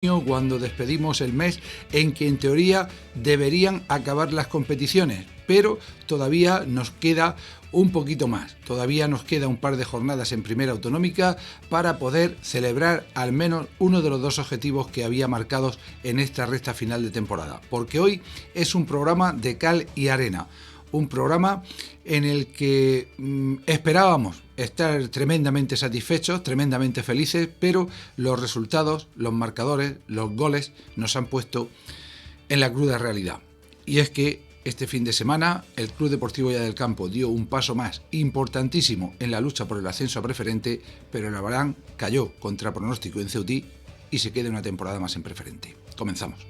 cuando despedimos el mes en que en teoría deberían acabar las competiciones, pero todavía nos queda un poquito más, todavía nos queda un par de jornadas en Primera Autonómica para poder celebrar al menos uno de los dos objetivos que había marcados en esta recta final de temporada, porque hoy es un programa de cal y arena, un programa en el que esperábamos estar tremendamente satisfechos, tremendamente felices, pero los resultados, los marcadores, los goles nos han puesto en la cruda realidad. Y es que este fin de semana el Club Deportivo Boyá del Campo dio un paso más importantísimo en la lucha por el ascenso a preferente, pero el Abarán cayó contra pronóstico en Ceutí y se queda una temporada más en preferente. Comenzamos.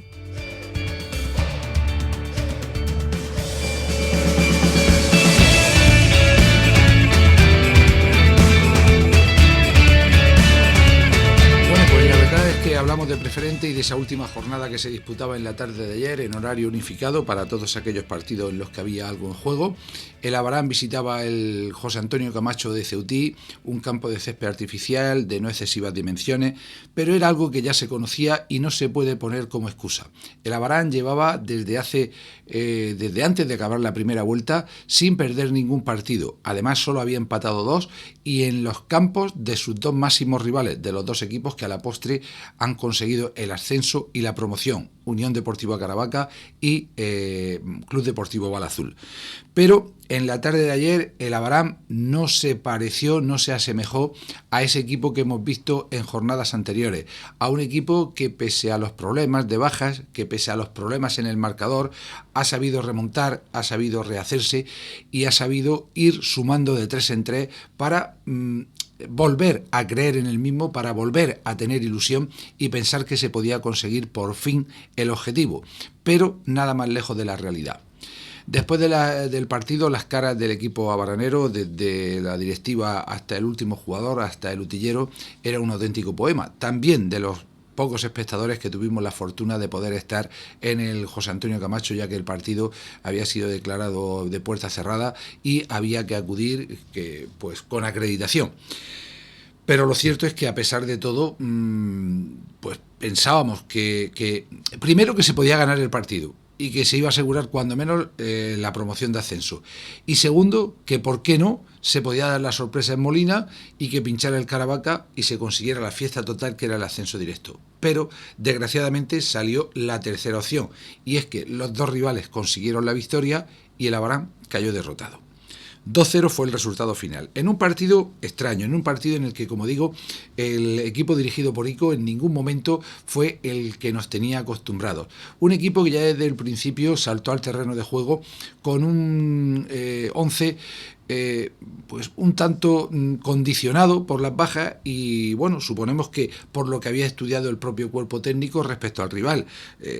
Hablamos de preferente y de esa última jornada que se disputaba en la tarde de ayer en horario unificado para todos aquellos partidos en los que había algo en juego. El Abarán visitaba el José Antonio Camacho de Ceutí, un campo de césped artificial de no excesivas dimensiones, pero era algo que ya se conocía y no se puede poner como excusa. El Abarán llevaba desde antes de acabar la primera vuelta sin perder ningún partido. Además solo había empatado 2 y en los campos de sus dos máximos rivales, de los dos equipos que a la postre han conseguido el ascenso y la promoción, Unión Deportiva Caravaca y Club Deportivo Balazul. Pero en la tarde de ayer el Abarán no se pareció, no se asemejó a ese equipo que hemos visto en jornadas anteriores, a un equipo que pese a los problemas de bajas, que pese a los problemas en el marcador, ha sabido remontar, ha sabido rehacerse y ha sabido ir sumando de 3 en 3 para volver a creer en el mismo, para volver a tener ilusión y pensar que se podía conseguir por fin el objetivo, pero nada más lejos de la realidad. Después del partido, las caras del equipo abaranero, desde la directiva hasta el último jugador, hasta el utillero, era un auténtico poema. También de los pocos espectadores que tuvimos la fortuna de poder estar en el José Antonio Camacho, ya que el partido había sido declarado de puerta cerrada y había que acudir pues con acreditación. Pero lo cierto es que a pesar de todo, pues pensábamos que primero que se podía ganar el partido y que se iba a asegurar cuando menos la promoción de ascenso. Y segundo, que por qué no se podía dar la sorpresa en Molina y que pinchara el Caravaca y se consiguiera la fiesta total que era el ascenso directo. Pero desgraciadamente salió la tercera opción y es que los dos rivales consiguieron la victoria y el Abarán cayó derrotado. 2-0 fue el resultado final, en un partido extraño, en un partido en el que, como digo, el equipo dirigido por Ico en ningún momento fue el que nos tenía acostumbrados. Un equipo que ya desde el principio saltó al terreno de juego con un 11 pues un tanto condicionado por las bajas y bueno, suponemos que por lo que había estudiado el propio cuerpo técnico respecto al rival.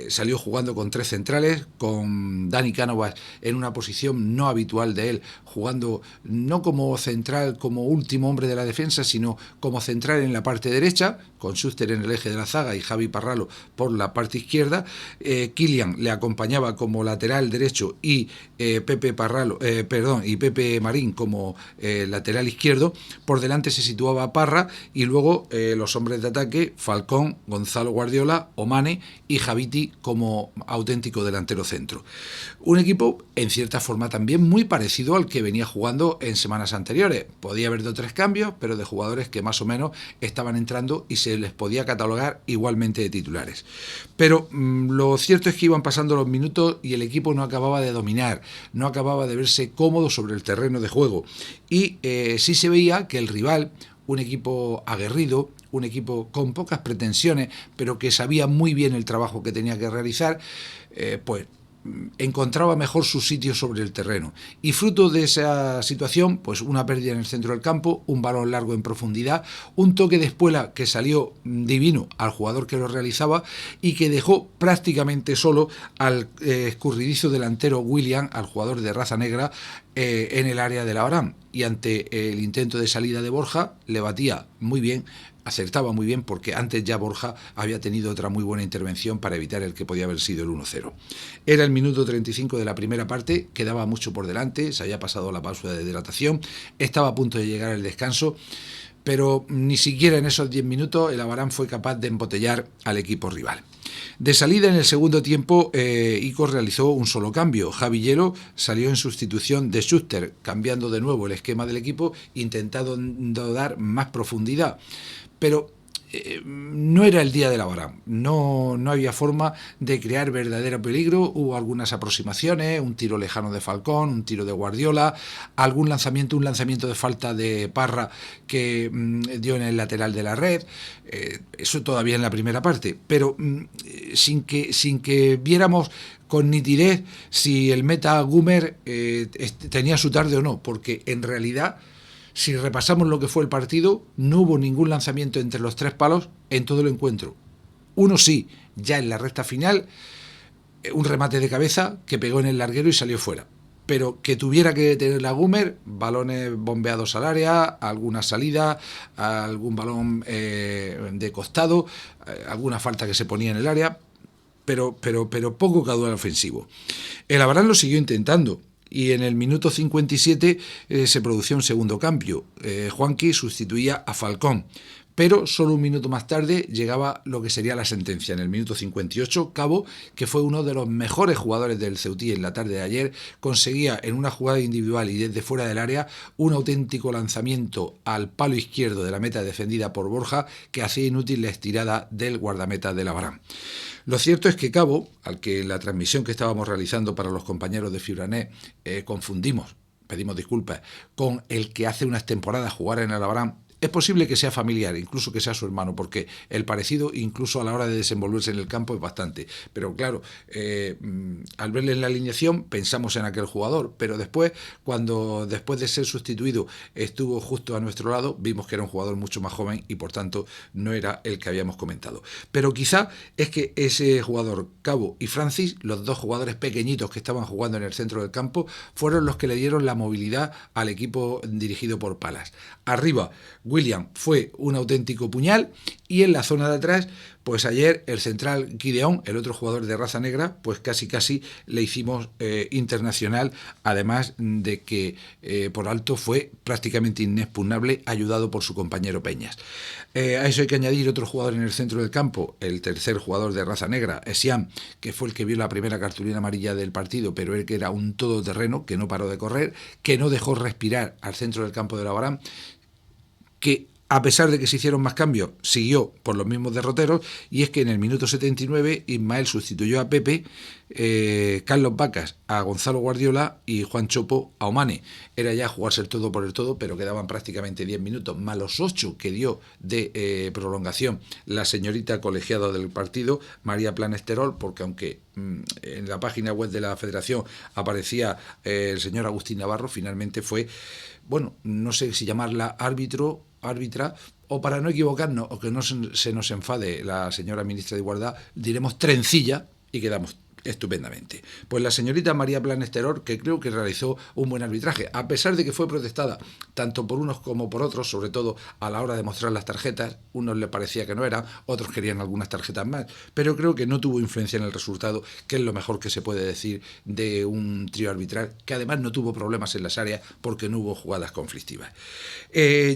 Salió jugando con 3 centrales, con Dani Cánovas en una posición no habitual de él, jugando no como central, como último hombre de la defensa, sino como central en la parte derecha, con Schuster en el eje de la zaga y Javi Parralo por la parte izquierda. Kilian le acompañaba como lateral derecho y Pepe Marín como lateral izquierdo. Por delante se situaba Parra y luego los hombres de ataque, Falcón, Gonzalo Guardiola, Omane y Javiti como auténtico delantero centro. Un equipo en cierta forma también muy parecido al que venía jugando en semanas anteriores. Podía haber 2 o 3 cambios, pero de jugadores que más o menos estaban entrando y se les podía catalogar igualmente de titulares. Pero lo cierto es que iban pasando los minutos y el equipo no acababa de dominar, no acababa de verse cómodo sobre el terreno de juego y sí se veía que el rival, un equipo aguerrido, un equipo con pocas pretensiones pero que sabía muy bien el trabajo que tenía que realizar, pues encontraba mejor su sitio sobre el terreno y fruto de esa situación pues una pérdida en el centro del campo, un balón largo en profundidad, un toque de espuela que salió divino al jugador que lo realizaba y que dejó prácticamente solo al escurridizo delantero William, al jugador de raza negra, en el área del Abarán, y ante el intento de salida de Borja le batía muy bien, acertaba muy bien porque antes ya Borja había tenido otra muy buena intervención para evitar el que podía haber sido el 1-0. Era el minuto 35 de la primera parte, quedaba mucho por delante, se había pasado la pausa de hidratación, estaba a punto de llegar el descanso, pero ni siquiera en esos 10 minutos el Abarán fue capaz de embotellar al equipo rival. De salida en el segundo tiempo, Icos realizó un solo cambio. Javi Hielo salió en sustitución de Schuster, cambiando de nuevo el esquema del equipo, intentando dar más profundidad. Pero no era el día del Abarán, no había forma de crear verdadero peligro. Hubo algunas aproximaciones, un tiro lejano de Falcón, un tiro de Guardiola, un lanzamiento de falta de Parra que dio en el lateral de la red, eso todavía en la primera parte, pero sin que viéramos con nitidez si el meta Gumer tenía su tarde o no, porque en realidad, si repasamos lo que fue el partido, no hubo ningún lanzamiento entre los 3 palos en todo el encuentro. Uno sí, ya en la recta final, un remate de cabeza que pegó en el larguero y salió fuera. Pero que tuviera que tener la Gumer, balones bombeados al área, alguna salida, algún balón de costado, alguna falta que se ponía en el área, pero poco caudal ofensivo. El Abarán lo siguió intentando, y en el minuto 57 se produció un segundo cambio. Juanqui sustituía a Falcón, pero solo un minuto más tarde llegaba lo que sería la sentencia. En el minuto 58, Cabo, que fue uno de los mejores jugadores del Ceutí en la tarde de ayer, conseguía en una jugada individual y desde fuera del área un auténtico lanzamiento al palo izquierdo de la meta defendida por Borja, que hacía inútil la estirada del guardameta del Abarán. Lo cierto es que Cabo, al que en la transmisión que estábamos realizando para los compañeros de Fibranet confundimos, pedimos disculpas, con el que hace unas temporadas jugara en el Abarán, es posible que sea familiar, incluso que sea su hermano, porque el parecido, incluso a la hora de desenvolverse en el campo, es bastante. Pero claro, al verle en la alineación pensamos en aquel jugador, pero después de ser sustituido estuvo justo a nuestro lado, vimos que era un jugador mucho más joven y por tanto no era el que habíamos comentado. Pero quizá es que ese jugador, Cabo y Francis, los dos jugadores pequeñitos que estaban jugando en el centro del campo, fueron los que le dieron la movilidad al equipo dirigido por Palas. Arriba, William fue un auténtico puñal, y en la zona de atrás, pues ayer el central Gideón, el otro jugador de raza negra, pues casi le hicimos internacional, además de que por alto fue prácticamente inexpugnable, ayudado por su compañero Peñas. A eso hay que añadir otro jugador en el centro del campo, el tercer jugador de raza negra, Esiam, que fue el que vio la primera cartulina amarilla del partido, pero él que era un todoterreno, que no paró de correr, que no dejó respirar al centro del campo del Abarán, que a pesar de que se hicieron más cambios, siguió por los mismos derroteros, y es que en el minuto 79 Ismael sustituyó a Pepe, Carlos Vacas a Gonzalo Guardiola y Juan Chopo a Omane. Era ya jugarse el todo por el todo, pero quedaban prácticamente 10 minutos, más los 8 que dio de prolongación la señorita colegiada del partido, María Planesterol, porque aunque en la página web de la Federación aparecía el señor Agustín Navarro, finalmente fue, bueno, no sé si llamarla árbitra, o para no equivocarnos, o que no se nos enfade la señora ministra de Igualdad, diremos trencilla, y quedamos estupendamente. Pues la señorita María Planesterol, que creo que realizó un buen arbitraje, a pesar de que fue protestada tanto por unos como por otros, sobre todo a la hora de mostrar las tarjetas. Unos le parecía que no eran, otros querían algunas tarjetas más, pero creo que no tuvo influencia en el resultado, que es lo mejor que se puede decir de un trío arbitral, que además no tuvo problemas en las áreas porque no hubo jugadas conflictivas.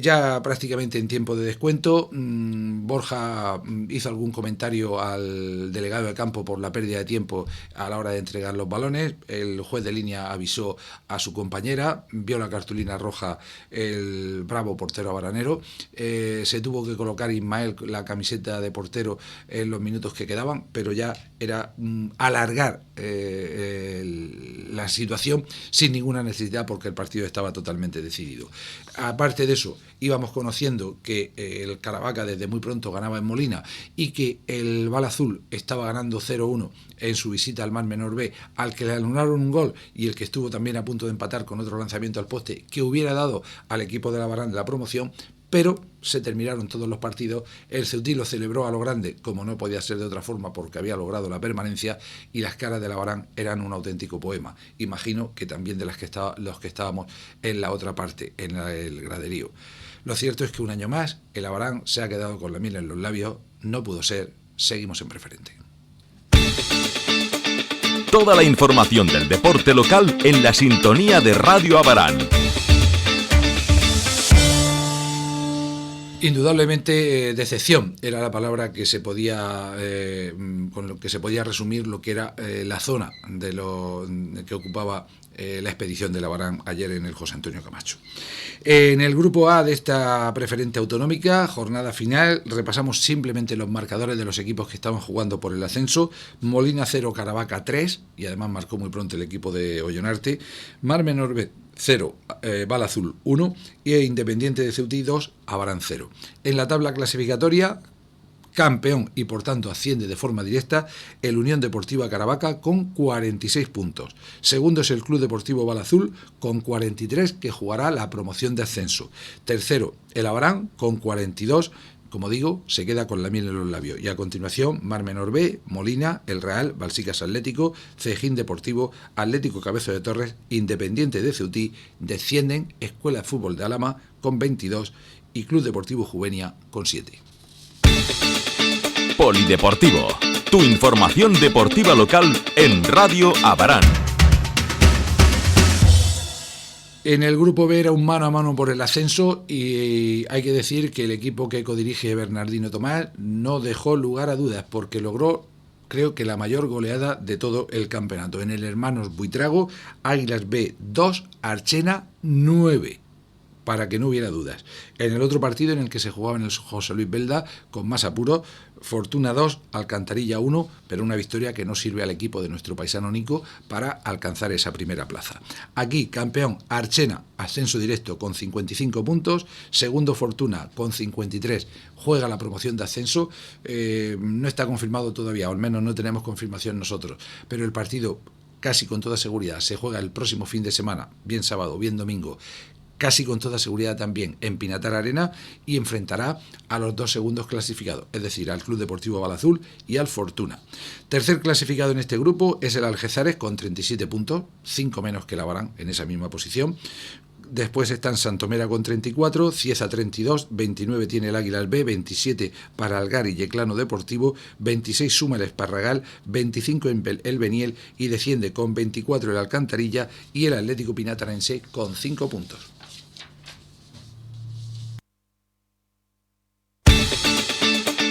Ya prácticamente en tiempo de descuento, Borja hizo algún comentario al delegado de campo por la pérdida de tiempo a la hora de entregar los balones. El juez de línea avisó a su compañera, vio la cartulina roja el bravo portero abaranero, se tuvo que colocar Ismael la camiseta de portero en los minutos que quedaban, pero ya era alargar la situación sin ninguna necesidad, porque el partido estaba totalmente decidido. Aparte de eso, íbamos conociendo que el Caravaca desde muy pronto ganaba en Molina, y que el Bala Azul estaba ganando 0-1 en su visita al Mar Menor B, al que le anularon un gol, y el que estuvo también a punto de empatar con otro lanzamiento al poste que hubiera dado al equipo de la Abarán la promoción. Pero se terminaron todos los partidos, el Ceutí lo celebró a lo grande, como no podía ser de otra forma, porque había logrado la permanencia, y las caras de la Abarán eran un auténtico poema. Imagino que también de los que estábamos en la otra parte, en el graderío. Lo cierto es que un año más el Abarán se ha quedado con la miel en los labios. No pudo ser, seguimos en preferente. Toda la información del deporte local en la sintonía de Radio Abarán. Indudablemente decepción era la palabra que se podía con lo que se podía resumir lo que era la zona de lo que ocupaba la expedición de Labarán ayer en el José Antonio Camacho. En el grupo A de esta preferente autonómica, jornada final, repasamos simplemente los marcadores de los equipos que estaban jugando por el ascenso. Molina 0, Caravaca 3, y además marcó muy pronto el equipo de Ollonarte. Mar Menor B 0, Bala Azul 1 y Independiente de Ceutí 2, Abarán 0. En la tabla clasificatoria, campeón y por tanto asciende de forma directa el Unión Deportiva Caravaca con 46 puntos. Segundo es el Club Deportivo Bala Azul con 43, que jugará la promoción de ascenso. Tercero, el Abarán con 42. Como digo, se queda con la miel en los labios. Y a continuación, Mar Menor B, Molina, El Real, Balsicas Atlético, Cejín Deportivo, Atlético Cabezo de Torres, Independiente de Ceutí, descienden Escuela de Fútbol de Alhama con 22 y Club Deportivo Juvenia con 7. Polideportivo, tu información deportiva local en Radio Abarán. En el grupo B era un mano a mano por el ascenso y hay que decir que el equipo que codirige Bernardino Tomás no dejó lugar a dudas porque logró, creo que la mayor goleada de todo el campeonato. En el Hermanos Buitrago, Águilas B 2, Archena 9. Para que no hubiera dudas. En el otro partido en el que se jugaba en el José Luis Belda, con más apuro, Fortuna 2, Alcantarilla 1, pero una victoria que no sirve al equipo de nuestro paisano Nico para alcanzar esa primera plaza. Aquí, campeón Archena, ascenso directo con 55 puntos, segundo Fortuna con 53, juega la promoción de ascenso, no está confirmado todavía, o al menos no tenemos confirmación nosotros, pero el partido casi con toda seguridad se juega el próximo fin de semana, bien sábado, bien domingo, casi con toda seguridad también en Pinatar Arena, y enfrentará a los dos segundos clasificados, es decir, al Club Deportivo Bala Azul y al Fortuna. Tercer clasificado en este grupo es el Algézares con 37 puntos, 5 menos que el Abarán en esa misma posición. Después están Santomera con 34, Cieza 32, 29 tiene el Águilas B, 27 para Algar y Yeclano Deportivo, 26 suma el Esparragal, 25 el Beniel y desciende con 24 el Alcantarilla y el Atlético Pinatarense con 5 puntos.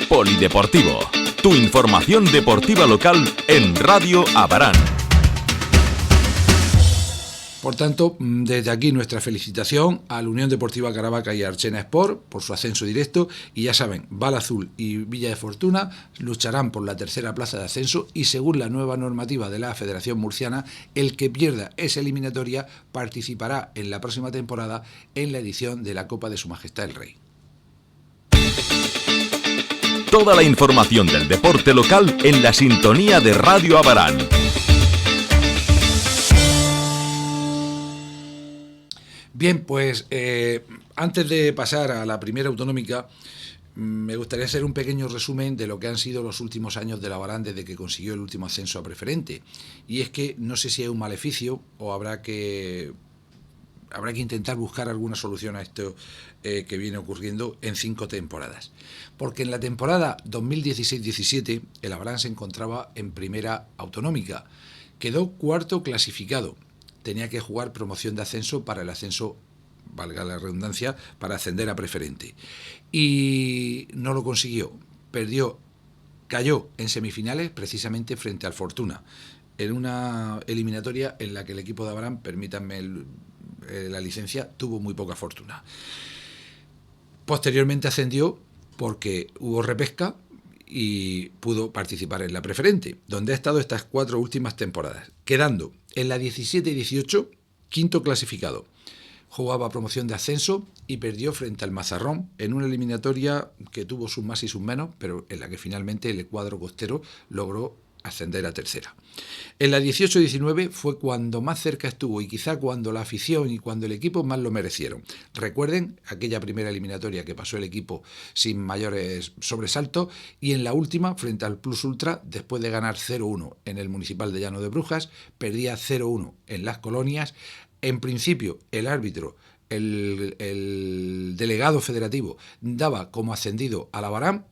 Polideportivo, tu información deportiva local en Radio Abarán. Por tanto, desde aquí nuestra felicitación a la Unión Deportiva Caravaca y Archena Sport por su ascenso directo, y ya saben, Bala Azul y Villa de Fortuna lucharán por la tercera plaza de ascenso y según la nueva normativa de la Federación Murciana, el que pierda esa eliminatoria participará en la próxima temporada en la edición de la Copa de Su Majestad el Rey. Toda la información del deporte local en la sintonía de Radio Abarán. Bien, pues antes de pasar a la primera autonómica, me gustaría hacer un pequeño resumen de lo que han sido los últimos años de Abarán desde que consiguió el último ascenso a preferente. Y es que no sé si hay un maleficio o habrá que intentar buscar alguna solución a esto que viene ocurriendo en 5 temporadas. Porque en la temporada 2016-17 el Abarán se encontraba en primera autonómica. Quedó cuarto clasificado. Tenía que jugar promoción de ascenso para el ascenso, valga la redundancia, para ascender a preferente. Y no lo consiguió. Cayó en semifinales precisamente frente al Fortuna, en una eliminatoria en la que el equipo de Abarán, permítanme la licencia, tuvo muy poca fortuna. Posteriormente ascendió porque hubo repesca y pudo participar en la preferente, donde ha estado estas 4 últimas temporadas, quedando en la 17 y 18 quinto clasificado. Jugaba promoción de ascenso y perdió frente al Mazarrón en una eliminatoria que tuvo sus más y sus menos, pero en la que finalmente el cuadro costero logró ascender a tercera. En la 18-19 fue cuando más cerca estuvo y quizá cuando la afición y cuando el equipo más lo merecieron. Recuerden aquella primera eliminatoria que pasó el equipo sin mayores sobresaltos, y en la última, frente al Plus Ultra, después de ganar 0-1 en el Municipal de Llano de Brujas, perdía 0-1 en Las Colonias. En principio el árbitro el delegado federativo daba como ascendido al Abarán.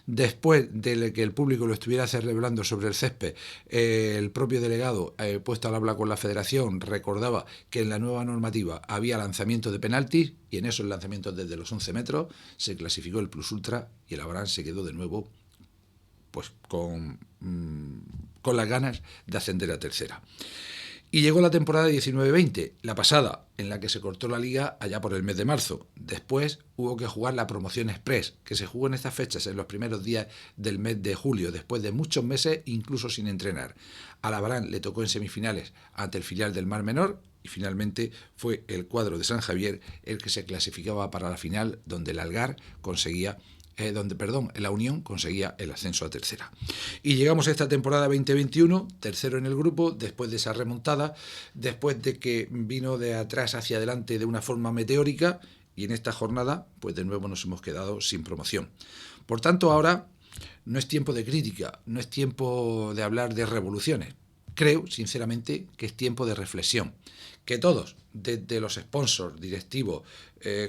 Después de que el público lo estuviera celebrando sobre el césped, el propio delegado, puesto al habla con la federación, recordaba que en la nueva normativa había lanzamiento de penaltis, y en esos lanzamientos desde los 11 metros se clasificó el plus ultra y el Abarán se quedó de nuevo pues con las ganas de ascender a tercera. Y llegó la temporada 19-20, la pasada, en la que se cortó la liga allá por el mes de marzo. Después hubo que jugar la promoción express, que se jugó en estas fechas, en los primeros días del mes de julio, después de muchos meses, incluso sin entrenar. Al Abarán le tocó en semifinales ante el filial del Mar Menor, y finalmente fue el cuadro de San Javier el que se clasificaba para la final, donde el Algar conseguía la Unión conseguía el ascenso a tercera. Y llegamos a esta temporada 2021, tercero en el grupo, después de esa remontada, después de que vino de atrás hacia adelante de una forma meteórica, y en esta jornada, pues de nuevo nos hemos quedado sin promoción. Por tanto, ahora no es tiempo de crítica, no es tiempo de hablar de revoluciones. Creo, sinceramente, que es tiempo de reflexión. Que todos, desde los sponsors, directivos,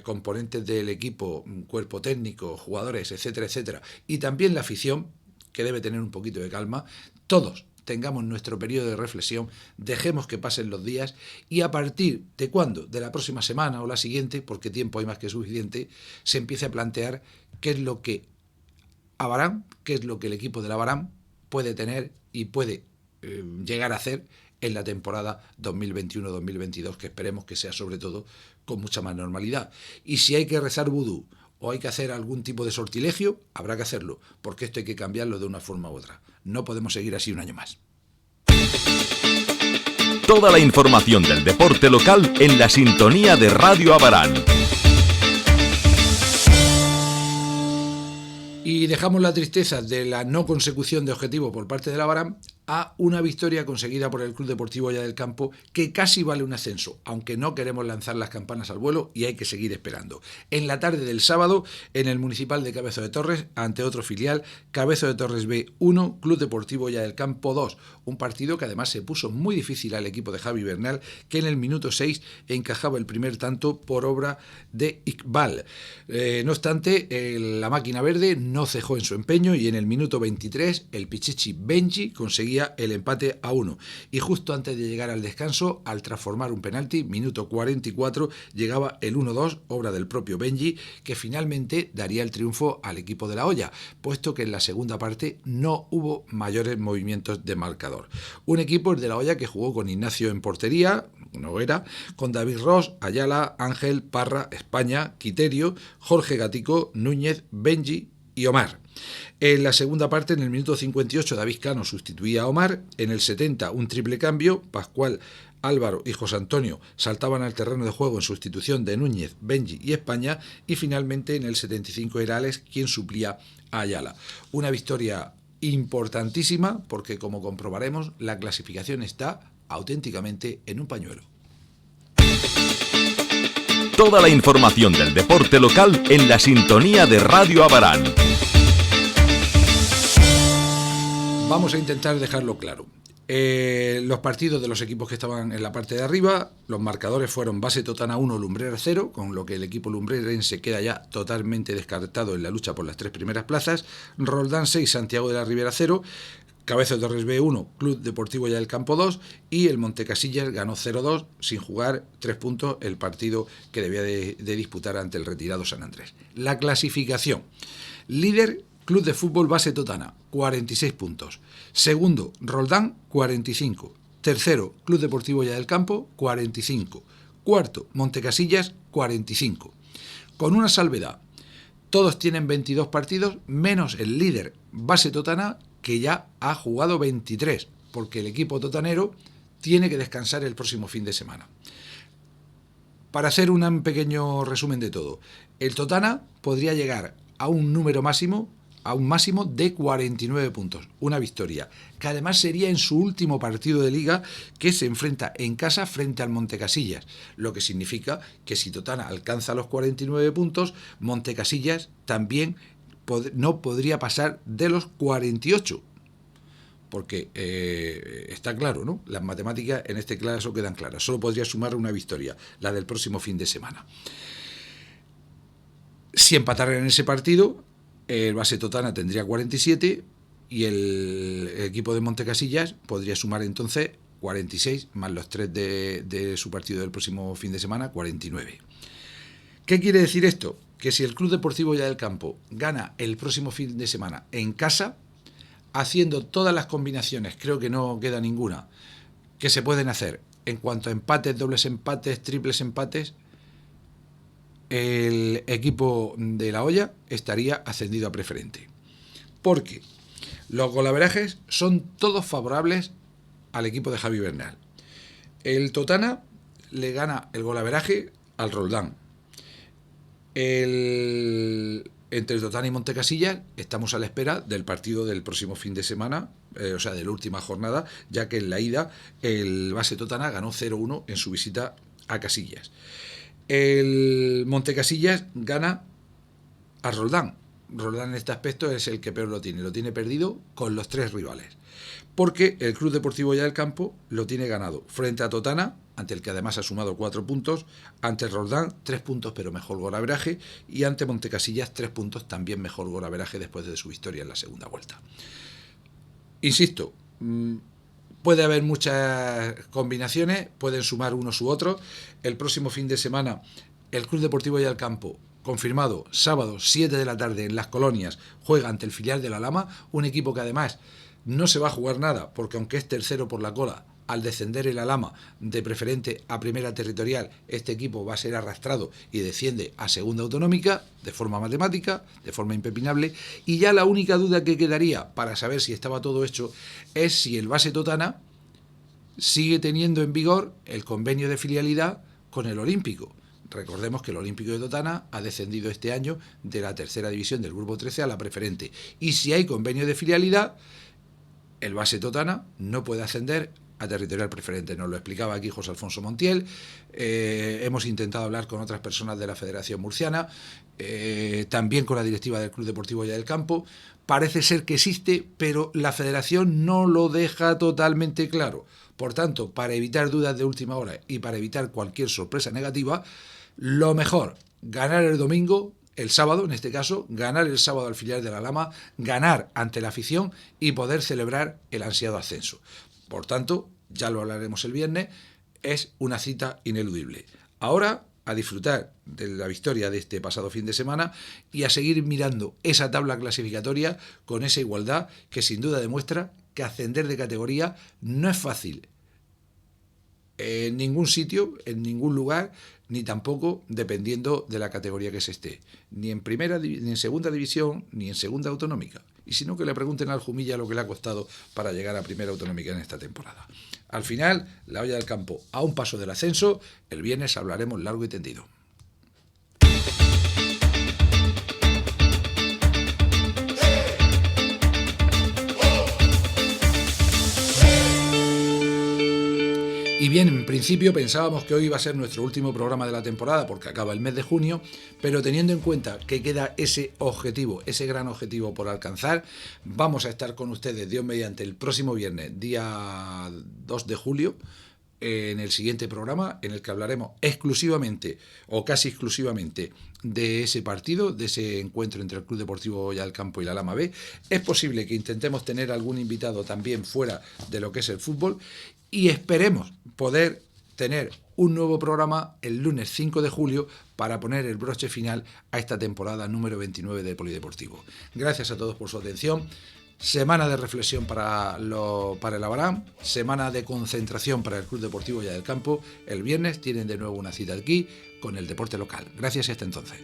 componentes del equipo, cuerpo técnico, jugadores, etcétera, etcétera, y también la afición, que debe tener un poquito de calma, todos tengamos nuestro periodo de reflexión, dejemos que pasen los días, y a partir de cuándo, de la próxima semana o la siguiente, porque tiempo hay más que suficiente, se empiece a plantear qué es lo que Abarán, qué es lo que el equipo del Abarán puede tener y puede llegar a hacer en la temporada 2021-2022, que esperemos que sea sobre todo con mucha más normalidad. Y si hay que rezar vudú o hay que hacer algún tipo de sortilegio, habrá que hacerlo, porque esto hay que cambiarlo de una forma u otra. No podemos seguir así un año más. Toda la información del deporte local en la sintonía de Radio Abarán. Y dejamos la tristeza de la no consecución de objetivo por parte del Abarán a una victoria conseguida por el Club Deportivo Hoya del Campo, que casi vale un ascenso, aunque no queremos lanzar las campanas al vuelo y hay que seguir esperando. En la tarde del sábado, en el Municipal de Cabezo de Torres, ante otro filial, Cabezo de Torres B 1, Club Deportivo Hoya del Campo 2, un partido que además se puso muy difícil al equipo de Javi Bernal, que en el minuto 6 encajaba el primer tanto por obra de Iqbal. No obstante, la máquina verde no cejó en su empeño y en el minuto 23 el Pichichi Benji conseguía el empate a 1. Y justo antes de llegar al descanso, al transformar un penalti, minuto 44, llegaba el 1-2, obra del propio Benji, que finalmente daría el triunfo al equipo de la Hoya, puesto que en la segunda parte no hubo mayores movimientos de marcador. Un equipo, el de la Hoya, que jugó con Ignacio en portería, Noguera, con David Ross, Ayala, Ángel, Parra, España, Quiterio, Jorge Gatico, Núñez, Benji y Omar. En la segunda parte, en el minuto 58, David Cano sustituía a Omar. En el 70, un triple cambio. Pascual, Álvaro y José Antonio saltaban al terreno de juego en sustitución de Núñez, Benji y España. Y finalmente, en el 75, era Alex quien suplía a Ayala. Una victoria importantísima porque, como comprobaremos, la clasificación está auténticamente en un pañuelo. Toda la información del deporte local en la sintonía de Radio Abarán. Vamos a intentar dejarlo claro. Los partidos de los equipos que estaban en la parte de arriba, los marcadores fueron Base Totana 1, Lumbrera 0, con lo que el equipo lumbrerense queda ya totalmente descartado en la lucha por las 3 primeras plazas. Roldán 6, Santiago de la Ribera 0, Cabezo de Torres B 1, Club Deportivo Hoya del Campo 2, y el Montecasillas ganó 0-2 sin jugar 3 puntos el partido que debía de disputar ante el retirado San Andrés. La clasificación: líder Club de Fútbol Base Totana, 46 puntos. Segundo, Roldán, 45. Tercero, Club Deportivo Hoya del Campo, 45. Cuarto, Montecasillas, 45. Con una salvedad: todos tienen 22 partidos, menos el líder Base Totana, que ya ha jugado 23, porque el equipo totanero tiene que descansar el próximo fin de semana. Para hacer un pequeño resumen de todo, el Totana podría llegar a un máximo de 49 puntos, una victoria, que además sería en su último partido de liga, que se enfrenta en casa frente al Montecasillas, lo que significa que si Totana alcanza los 49 puntos, Montecasillas también no podría pasar de los 48. porque está claro, ¿no? Las matemáticas en este caso quedan claras. Solo podría sumar una victoria, la del próximo fin de semana. Si empataran en ese partido, el Base Totana tendría 47 y el equipo de Montecasillas podría sumar entonces 46 más los 3 de su partido del próximo fin de semana, 49. ¿Qué quiere decir esto? Que si el Club Deportivo Boyal del Campo gana el próximo fin de semana en casa, haciendo todas las combinaciones, creo que no queda ninguna, que se pueden hacer en cuanto a empates, dobles empates, triples empates, el equipo de La Hoya estaría ascendido a preferente. Porque los golaverajes son todos favorables al equipo de Javi Bernal. El Totana le gana el golaveraje al Roldán. Entre el Totana y Montecasillas estamos a la espera del partido del próximo fin de semana, o sea, de la última jornada, ya que en la ida el Base Totana ganó 0-1 en su visita a Casillas. El Montecasillas gana a Roldán. Roldán en este aspecto es el que peor lo tiene perdido con los 3 rivales, porque el Club Deportivo Boyal del Campo lo tiene ganado frente a Totana, ante el que además ha sumado 4 puntos, ante Roldán 3 puntos pero mejor golaveraje, y ante Montecasillas 3 puntos también mejor golaveraje después de su victoria en la segunda vuelta. Insisto, puede haber muchas combinaciones, pueden sumar unos u otros. El próximo fin de semana el Club Deportivo Boyal del Campo, confirmado, sábado 7 de la tarde en Las Colonias, juega ante el filial de La Lama, un equipo que además no se va a jugar nada, porque aunque es tercero por la cola, al descender el Alhama de preferente a primera territorial, este equipo va a ser arrastrado y desciende a segunda autonómica, de forma matemática, de forma impepinable, y ya la única duda que quedaría para saber si estaba todo hecho es si el Base Totana sigue teniendo en vigor el convenio de filialidad con el Olímpico. Recordemos que el Olímpico de Totana ha descendido este año de la tercera división del grupo 13 a la preferente, y si hay convenio de filialidad, el Base Totana no puede ascender a territorial preferente. Nos lo explicaba aquí José Alfonso Montiel. Hemos intentado hablar con otras personas de la Federación Murciana, también con la directiva del Club Deportivo Boyal del Campo. Parece ser que existe, pero la Federación no lo deja totalmente claro. Por tanto, para evitar dudas de última hora y para evitar cualquier sorpresa negativa, lo mejor, ganar el domingo, el sábado en este caso, ganar el sábado al filial de La Lama, ganar ante la afición y poder celebrar el ansiado ascenso. Por tanto, ya lo hablaremos el viernes, es una cita ineludible. Ahora, a disfrutar de la victoria de este pasado fin de semana y a seguir mirando esa tabla clasificatoria con esa igualdad que sin duda demuestra que ascender de categoría no es fácil en ningún sitio, en ningún lugar, ni tampoco dependiendo de la categoría que se esté, ni en primera, ni en segunda división, ni en segunda autonómica. Y si no, que le pregunten al Jumilla lo que le ha costado para llegar a primera autonómica en esta temporada. Al final, La Hoya del Campo a un paso del ascenso. El viernes hablaremos largo y tendido. Y bien, en principio pensábamos que hoy iba a ser nuestro último programa de la temporada porque acaba el mes de junio, pero teniendo en cuenta que queda ese objetivo, ese gran objetivo por alcanzar, vamos a estar con ustedes, Dios mediante, el próximo viernes, día 2 de julio, en el siguiente programa, en el que hablaremos exclusivamente, o casi exclusivamente, de ese partido, de ese encuentro entre el Club Deportivo Boyal del Campo y la Lama B. Es posible que intentemos tener algún invitado también fuera de lo que es el fútbol, y esperemos poder tener un nuevo programa el lunes 5 de julio para poner el broche final a esta temporada número 29 de Polideportivo. Gracias a todos por su atención. Semana de reflexión para el Abarán, semana de concentración para el Club Deportivo Boyal del Campo. El viernes tienen de nuevo una cita aquí con el deporte local. Gracias y hasta entonces.